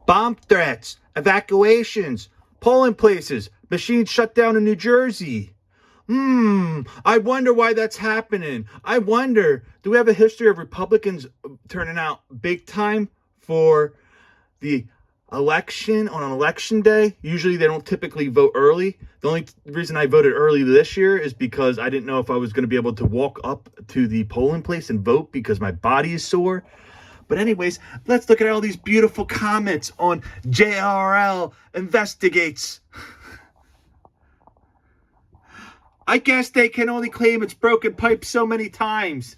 Bomb threats, evacuations, polling places, machines shut down in New Jersey. I wonder why that's happening. I wonder, do we have a history of Republicans turning out big time for the election on an election day? Usually they don't typically vote early. The only reason I voted early this year is because I didn't know if I was going to be able to walk up to the polling place and vote because my body is sore. But anyways, let's look at all these beautiful comments on JRL Investigates. I guess they can only claim it's broken pipe so many times.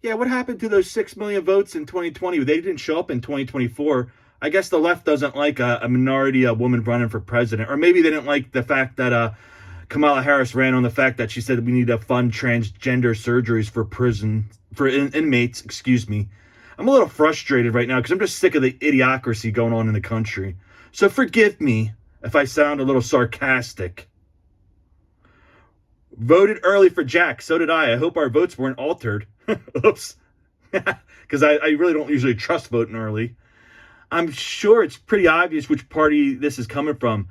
Yeah, what happened to those 6 million votes in 2020? They didn't show up in 2024. I guess the left doesn't like a minority woman running for president. Or maybe they didn't like the fact that Kamala Harris ran on the fact that she said we need to fund transgender surgeries for inmates, excuse me. I'm a little frustrated right now because I'm just sick of the idiocracy going on in the country. So forgive me if I sound a little sarcastic. Voted early for Jack. So did I. I hope our votes weren't altered. Oops. Because I really don't usually trust voting early. I'm sure it's pretty obvious which party this is coming from.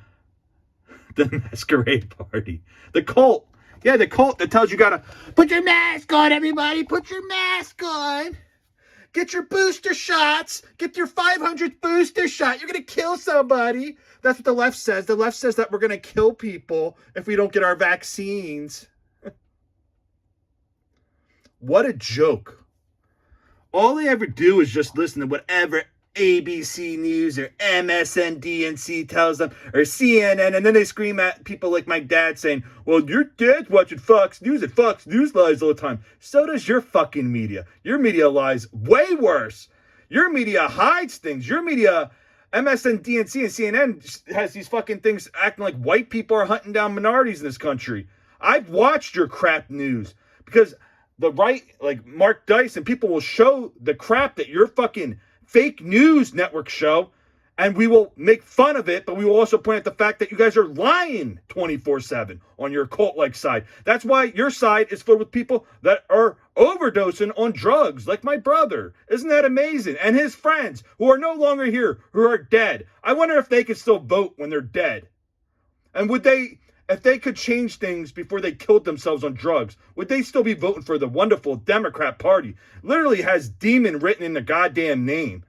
The Masquerade Party. The cult. Yeah, the cult that tells you gotta put your mask on, everybody. Put your mask on. Get your booster shots. Get your 500th booster shot. You're going to kill somebody. That's what the left says. The left says that we're going to kill people if we don't get our vaccines. What a joke. All they ever do is just listen to whatever ABC News or MSNBC tells them, or CNN, and then they scream at people like my dad saying, well, your dad's watching Fox News, and Fox News lies all the time. So does your fucking media. Your media lies way worse. Your media hides things. Your media, MSNBC and CNN, has these fucking things acting like white people are hunting down minorities in this country. I've watched your crap news because the right, like Mark Dice and people will show the crap that your fucking fake news network show, and we will make fun of it, but we will also point out the fact that you guys are lying 24/7 on your cult-like side. That's why your side is filled with people that are overdosing on drugs, like my brother. Isn't that amazing? And his friends, who are no longer here, who are dead. I wonder if they could still vote when they're dead. And would they, if they could change things before they killed themselves on drugs, would they still be voting for the wonderful Democrat Party? Literally has demon written in the goddamn name.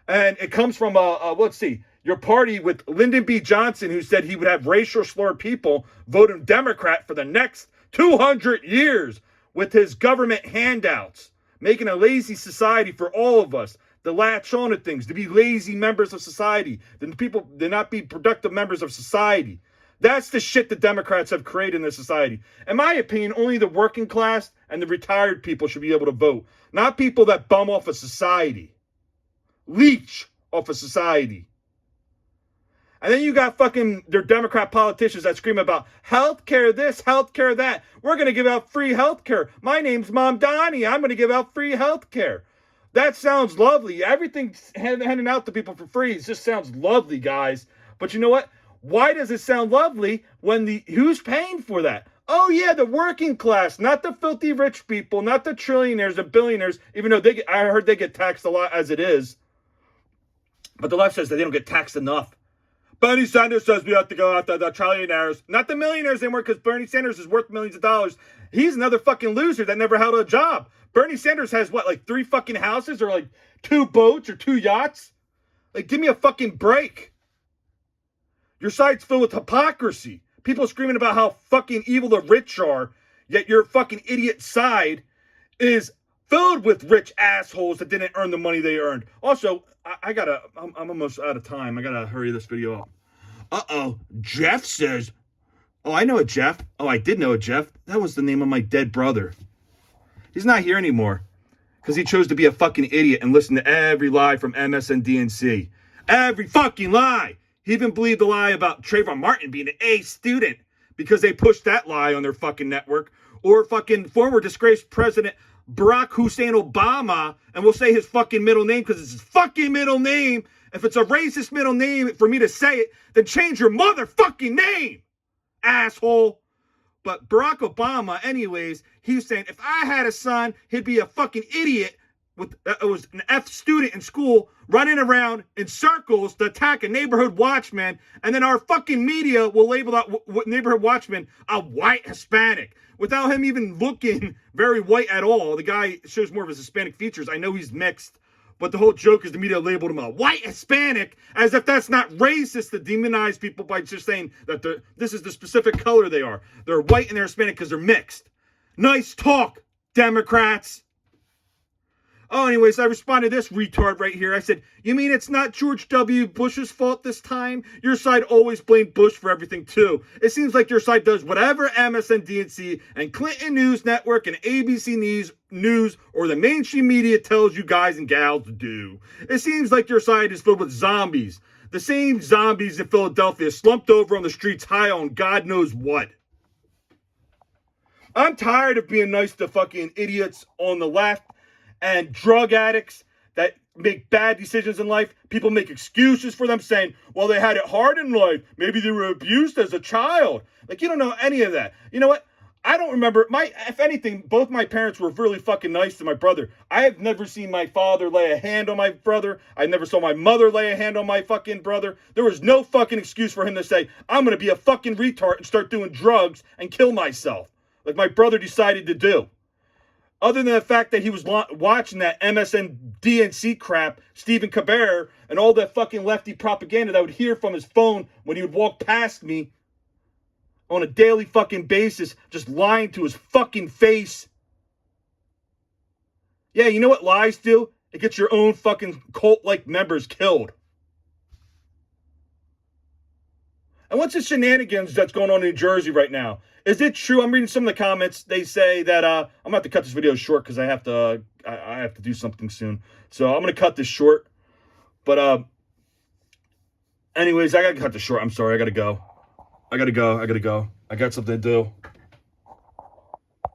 And it comes from, let's see, your party with Lyndon B. Johnson, who said he would have racial slurred people voting Democrat for the next 200 years with his government handouts, making a lazy society for all of us to latch on to things, to be lazy members of society, then people to not be productive members of society. That's the shit the Democrats have created in this society. In my opinion, only the working class and the retired people should be able to vote, not people that bum off of society, leech off of society. And then you got fucking their Democrat politicians that scream about healthcare this, healthcare that. We're going to give out free healthcare. My name's Mom Donnie. I'm going to give out free healthcare. That sounds lovely. Everything handing out to people for free just sounds lovely, guys. But you know what? Why does it sound lovely when who's paying for that? Oh yeah, the working class, not the filthy rich people, not the trillionaires, the billionaires, even though I heard they get taxed a lot as it is. But the left says that they don't get taxed enough. Bernie Sanders says we have to go after the trillionaires, not the millionaires anymore, because Bernie Sanders is worth millions of dollars. He's another fucking loser that never held a job. Bernie Sanders has what, like 3 fucking houses or like 2 boats or 2 yachts? Like, give me a fucking break. Your side's filled with hypocrisy. People screaming about how fucking evil the rich are, yet your fucking idiot side is filled with rich assholes that didn't earn the money they earned. Also, I'm almost out of time. I gotta hurry this video up. Uh-oh, Jeff says, oh, I know a Jeff. Oh, I did know a Jeff. That was the name of my dead brother. He's not here anymore because he chose to be a fucking idiot and listen to every lie from MSNBC. Every fucking lie. He even believed the lie about Trayvon Martin being an A student because they pushed that lie on their fucking network. Or fucking former disgraced President Barack Hussein Obama, and we'll say his fucking middle name because it's his fucking middle name. If it's a racist middle name for me to say it, then change your motherfucking name, asshole. But Barack Obama, anyways, he was saying, if I had a son, he'd be a fucking idiot it was an F student in school running around in circles to attack a neighborhood watchman, and then our fucking media will label that neighborhood watchman a white Hispanic without him even looking very white at all. The guy shows more of his Hispanic features. I know he's mixed, but the whole joke is the media labeled him a white Hispanic, as if that's not racist to demonize people by just saying that this is the specific color they are. They're white and they're Hispanic because they're mixed. Nice talk, Democrats. Oh, anyways, I responded to this retard right here. I said, you mean it's not George W. Bush's fault this time? Your side always blamed Bush for everything, too. It seems like your side does whatever MSNBC and Clinton News Network and ABC News or the mainstream media tells you guys and gals to do. It seems like your side is filled with zombies. The same zombies in Philadelphia slumped over on the streets high on God knows what. I'm tired of being nice to fucking idiots on the left and drug addicts that make bad decisions in life. People make excuses for them saying, well, they had it hard in life. Maybe they were abused as a child. Like, you don't know any of that. You know what? I don't remember. If anything, both my parents were really fucking nice to my brother. I have never seen my father lay a hand on my brother. I never saw my mother lay a hand on my fucking brother. There was no fucking excuse for him to say, I'm going to be a fucking retard and start doing drugs and kill myself, like my brother decided to do. Other than the fact that he was watching that MSNBC crap, Stephen Colbert, and all that fucking lefty propaganda that I would hear from his phone when he would walk past me on a daily fucking basis, just lying to his fucking face. Yeah, you know what lies do? It gets your own fucking cult-like members killed. And what's the shenanigans that's going on in New Jersey right now? Is it true? I'm reading some of the comments. They say that I'm gonna have to cut this video short because I have to do something soon. So I'm gonna cut this short. But anyways, I gotta cut this short. I'm sorry. I gotta go. I got something to do.